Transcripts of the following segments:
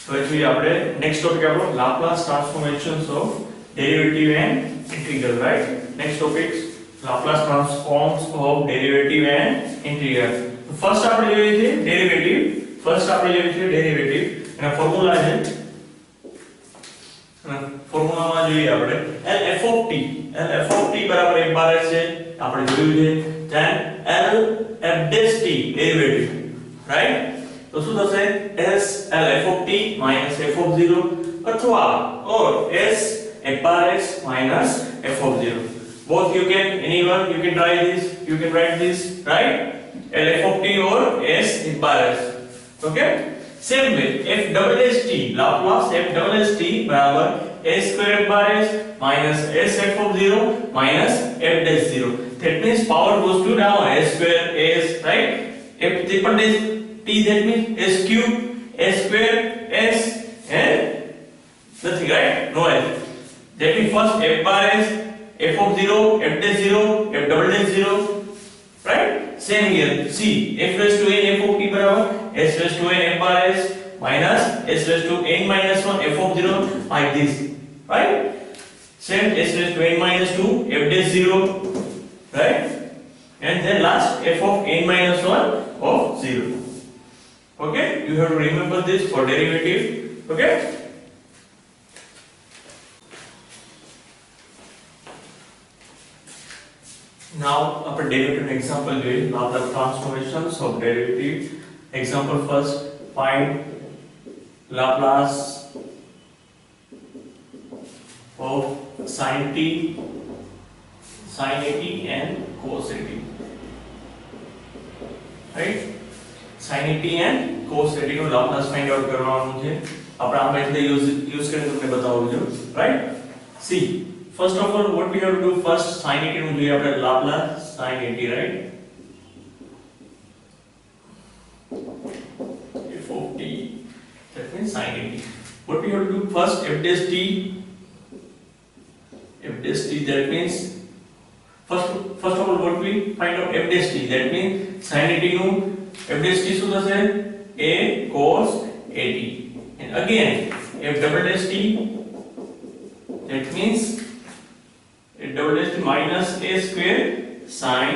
હવે જોઈએ આપણે નેક્સ્ટ ટોપિક આપણો Laplace transformations of derivative and integral, right? Next topic Laplace transforms of derivative and integral. First આપણે જોઈએ છે ડેરિવેટિવ. ફર્સ્ટ આપણે જોઈએ છે ડેરિવેટિવ. એનો ફોર્મ્યુલા છે, ફોર્મ્યુલામાં જોઈએ આપણે LF of t. LF of t બરાબર 1 બાર છે આપણે જોયું છે. then LF dash t derivative, right? તો શું થશે? s LF of t minus f of 0 અથવા or s f bar x minus f of 0. Both you can, anyone you can try this, you can write this, right? LF of t or s f bar x. Okay? Same way f double s t, Laplace f double s t बराबर s square f bar s minus s f of 0 minus f dash 0. That means power goes to down, s square s, right? F triple dash t, that means s cube, s square s and nothing, right? No s. That means first f bar s, f of 0, f dash 0, f double dash 0, right? Same here. See, f raised to n f of t बराबर s raised to n f bar s minus s raised to n minus 1 f of 0, like this, right? Same, s raised to n minus 2 f dash 0, right? And then last f of n minus 1 of 0. Okay? You have to remember this for derivative. Okay? Now, આપણે derivative example જોઈએ. Laplace transformations of derivative. Example first, find Laplace of sin t, sin at and cos at. Right? sin at and cos at નું Laplace find out કરવાનું છે. આપણે આ method use કરીને તમને બતાવવું છે, right? See, first of all, what we have to do first, sin at નું જોઈએ આપણે Laplace sin at, right? f of t, that means sin at. What we have to do first, f dash t, that means first of all what we find out f dash t, that means sin at નું f dash t શું થશે? a cos at. And again f double dash t, that means f double dash t minus a square sin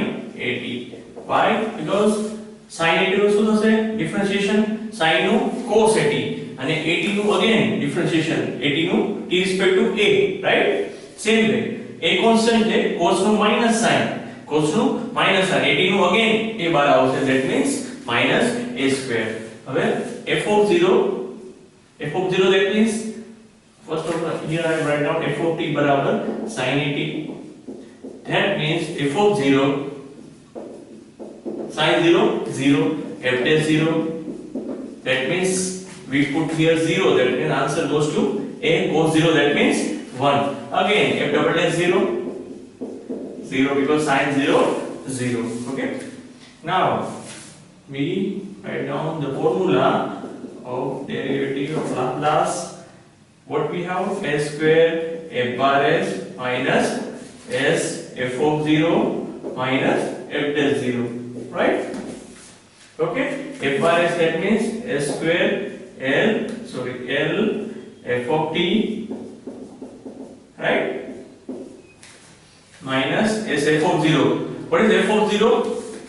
at. Why? Because sin at નું શું થશે? differentiation sin નું cos at અને at નું again differentiation at નું t respect to a, right? Same way a constant છે, cos નું minus sin, cos નું minus sin, at નું again a બાર આવશે, that means minus a square. હવે f of 0, that means first of all here I write down f of t બરાબર sin at. That means f of 0, sin 0 0, f dash 0, that means we put here 0, that means answer goes to a cos 0, that means 1. Again f double dash 0 0 because sin 0 0. Okay, now we write down the formula of derivative of Laplace. What we have? S square f bar s minus s f of 0 minus f dash 0, right? Okay, f bar s, that means s square l f of t, right, minus s f of 0. What is f of 0?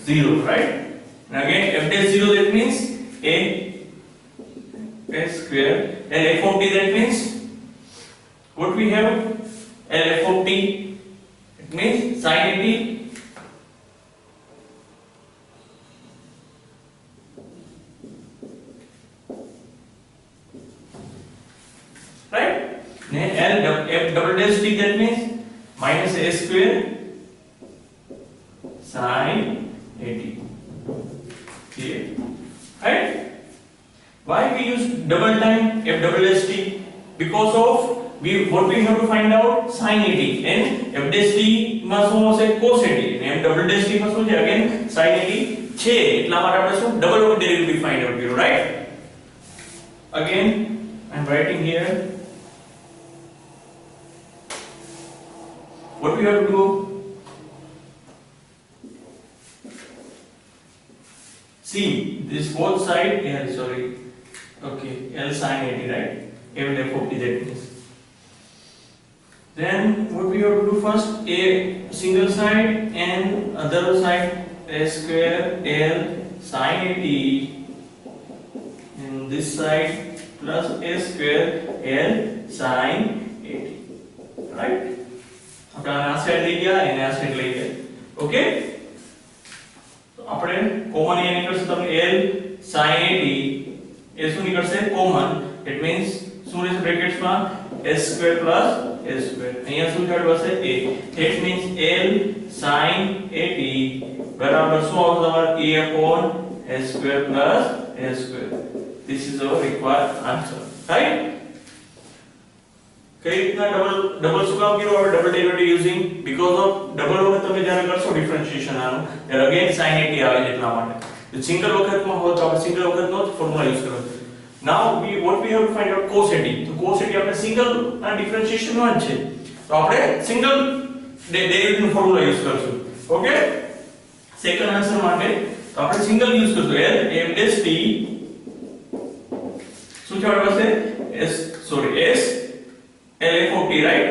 0, right? And again f dash 0, that means a s square, and f of t, that means what we have? L f of t, it means sin at t, right? And L f double dash t, that means minus a square sin at. Here, right? Why we use double time f double dash t? Because of what we have to find out? Sin at, and f dash t માં શું હશે? cos at, and f double dash t માં શું છે? again sin at છે, એટલા માટે આપણે શું ડબલ ડેરિવેટિવ ફાઇન્ડ આઉટ કર્યું, right? Again I am writing here what we have to do. See, this both side, sorry, Okay, L sin 80, right? Even f of t, that means. Then what we have to do first? A single side and other side, a square L sin 80, and this side plus a square L sin 80, right? આપણે આ side લઈ ગયા અને આ side લઈ ગયા. Okay, તો આપણે કોમન એ નીકળશે તમને L sin 80 એ શું નીકળશે કોમન. ઇટ મીન્સ શું રહેશે બ્રેકેટ્સ માં s square plus a square. અહીંયા શું થડ બસે a. That means L sin 80 બરાબર શું આવશે તમારે a upon s square plus a square. This is our required answer, right? કઈ રીતના ડબલ શું કામ કર્યું? આપણે double derivative using because of double વખત તમે જ્યારે કરશો ડિફરન્શિએશન આનું ત્યારે અગેન sin 80 આવે એટલા માટે. જો સિંગલ વખતમાં હોય તો આપણે સિંગલ વખતનો જ ફોર્મ્યુલા યુઝ કરવાનો. Now what we have to find out cos 80. તો cos 80 આપણે સિંગલ ના ડિફરન્શિએશન માં જ છે, તો આપણે સિંગલ ડેરિવેટિવ નો ફોર્મ્યુલા યુઝ કરશું. ઓકે, સેકન્ડ આન્સર માટે તો આપણે સિંગલ યુઝ કરશું. L f dash t શું છે આપણી પાસે s L f of t, right?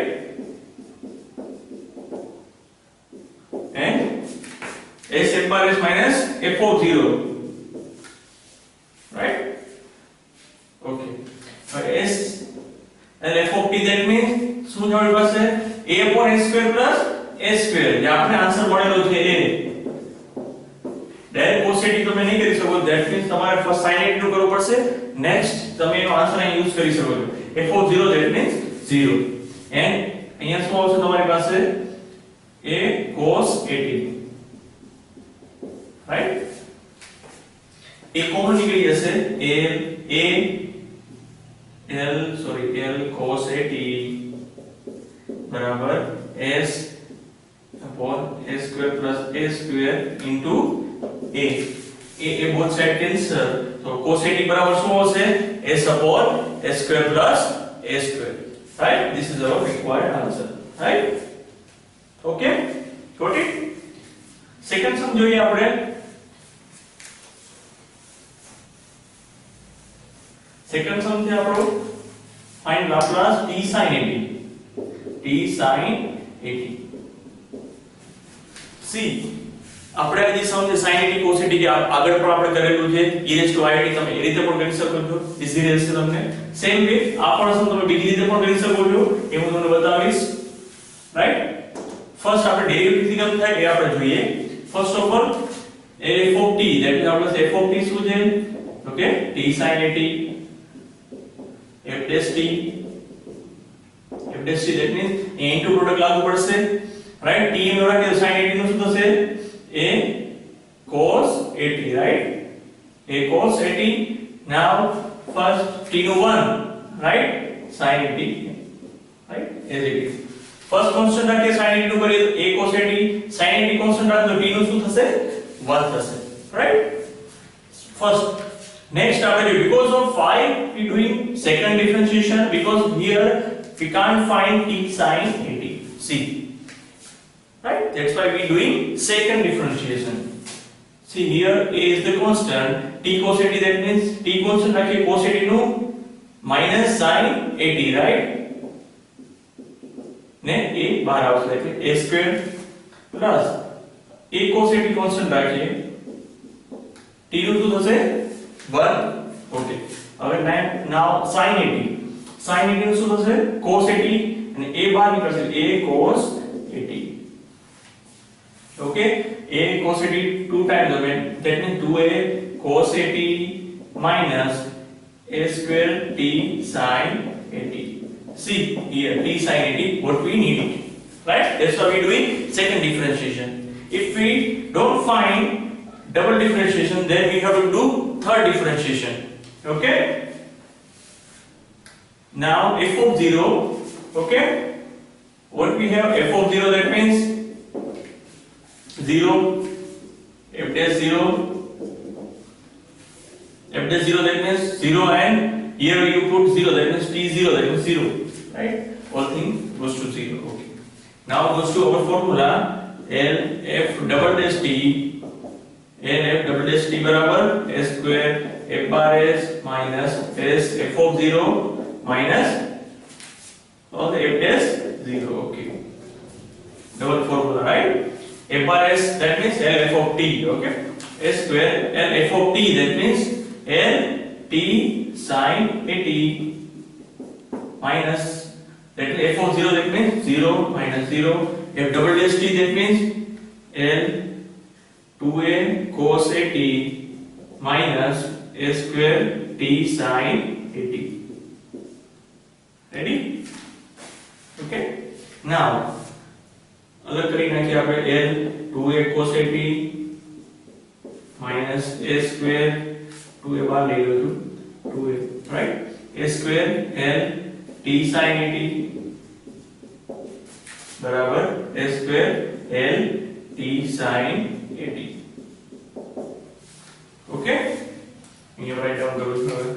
And s f bar is minus f of 0, right? Okay, s L f of t, that means શું છે આપણી પાસે a upon s square plus a square. જે આપણે આન્સર મળેલો છે એ direct cos 80 તમે નહીં કરી શકો. ધેટ મીન્સ તમારે ફર્સ્ટ sin 80 નું કરવું પડશે. નેક્સ્ટ તમે એનો આન્સર અહીં યુઝ કરી શકો છો f of 0, that means 0. and અહીંયા શું આવશે તમારી પાસે a cos 80, right? a common નીકળી જશે L cos 80 બરાબર s upon a square plus a square into a both side cancel. so cos 80 બરાબર શું આવશે s upon a square plus a square, right? This is our required answer, right? Okay, got it? second sum જોઈએ આપણે. second sum છે આપણો find Laplace t sin 80. see આપણે આ જે સમ છે sin 80 cos 80 જે આગળ પણ આપણે કરેલું છે e raised to it, તમે એ રીતે પણ કરી શકો છો. ઈઝી રહેશે તમને. સેમ વે આ પણ સમ તમે બીજી રીતે પણ કરી શકો છો, એ હું તમને બતાવીશ, રાઈટ? ફર્સ્ટ આપણે ડેરિવેટિવ કેમ થાય એ આપણે જોઈએ. First of all f of t, that means આપણે f of t શું છે? Okay, t sin 80 f dash t, that means a into product લાગુ પડશે, રાઈટ? t નો રાખીએ sin 80 નું શું થશે? a cos 80, right? a cos 80. now first t no 1, right? sin 80, right? as it is. first constant રાખીએ sin 80 નું કરીએ તો a cos 80, sin 80 constant રાખો તો t નું શું થશે? 1 થશે, right? first. next આપણે because of phi we doing second differentiation, because here we can't find t sin 80. see, right? that's why we doing second differentiation. see here a is the constant, t cos 80, that means t constant રાખીએ cos 80 નું minus sin 80, right? ને a બહાર આવશે એટલે a square plus a cos 80 constant રાખીએ t નું શું થશે? 1. okay, હવે now sin 80 નું શું થશે? cos 80 અને a બહાર નીકળશે a cos 80. okay, a cos 80 two times again, that means 2a cos 80 minus a square t sin 80. see here t sin 80 what we need, right? that's why we doing second differentiation. if we don't find double differentiation, then we have to do third differentiation. okay, now f of 0, okay, what we have? f of 0, that means 0, f dash 0, that means 0, and here you put 0, that means t0, that means 0, right? all thing goes to 0. okay, now goes to our formula L f double dash t n f double dash t બરાબર a square f bar s minus s f of 0 minus all the f dash 0. Okay, double formula, right? F bar s, that means L f of t. Okay, a square L f of t, that means L t sin a t minus, that means f of 0, that means 0 minus 0. F double dash t, that means L 2a cos a t minus a square t sin a t. Ready? Okay, now अलग કરી નાખીએ આપણે L 2a cos a t minus a square 2a બાર લઈ લો છું 2a, right? A square L t sin a t બરાબર a square L t sin a t. Okay, અહીંયા right down કરું છું હવે.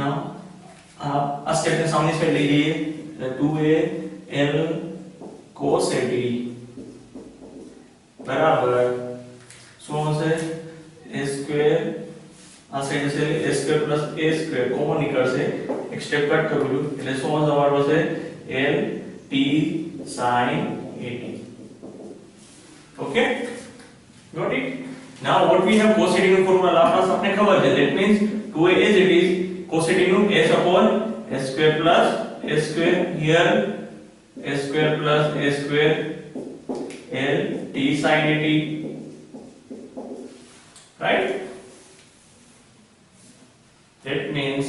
Now આ સ્ટેપ ને સામની સાઈડ લઈ જઈએ એટલે 2a L cos a t બરાબર શું હશે a square આ સાઈડ હશે a square plus a square common નીકળશે એક સ્ટેપ કટ કરું છું એટલે શું હશે અમારું હશે L t sin a t. Okay, got it? Now what we have cos a t નું ફોર્મ્યુલા લાપ્લાસ આપણે ખબર છે, that means 2a as it is cos a t નું s upon s square plus a square, here a square plus a square L t sin a t, right? That means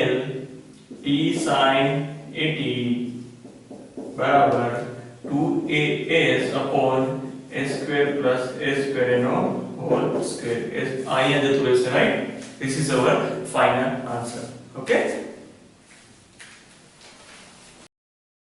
L t sin a t બરાબર 2as upon a square plus a square no whole square. અહીંયા જતું રહેશે, right? This is our final answer. Okay.